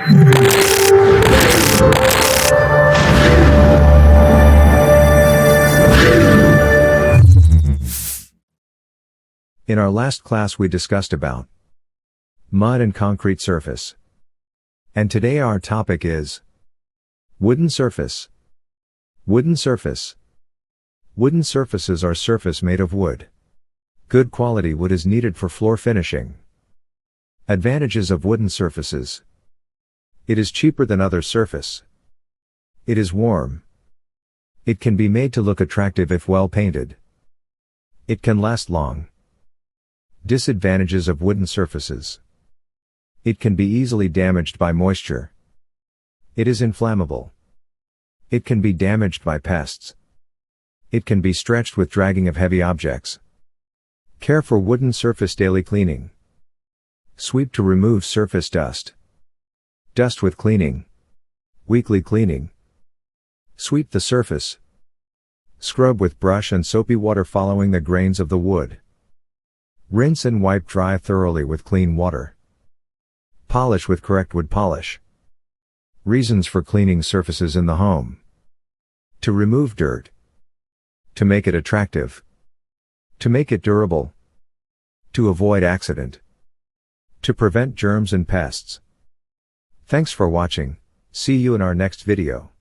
In our last class we discussed about mud and concrete surface. And today our topic is wooden surface. Wooden surface. Wooden surfaces are surface made of wood. Good quality wood is needed for floor finishing. Advantages of wooden surfaces. It is cheaper than other surface. It is warm. It can be made to look attractive if well painted. It can last long. Disadvantages of wooden surfaces. It can be easily damaged by moisture. It is inflammable. It can be damaged by pests. It can be stretched with dragging of heavy objects. Care for wooden surface daily cleaning. Sweep to remove surface dust. Dust with cleaning. Weekly cleaning. Sweep the surface. Scrub with brush and soapy water following the grains of the wood. Rinse and wipe dry thoroughly with clean water. Polish with correct wood polish. Reasons for cleaning surfaces in the home. To remove dirt. To make it attractive. To make it durable. To avoid accident. To prevent germs and pests. Thanks for watching. See you in our next video.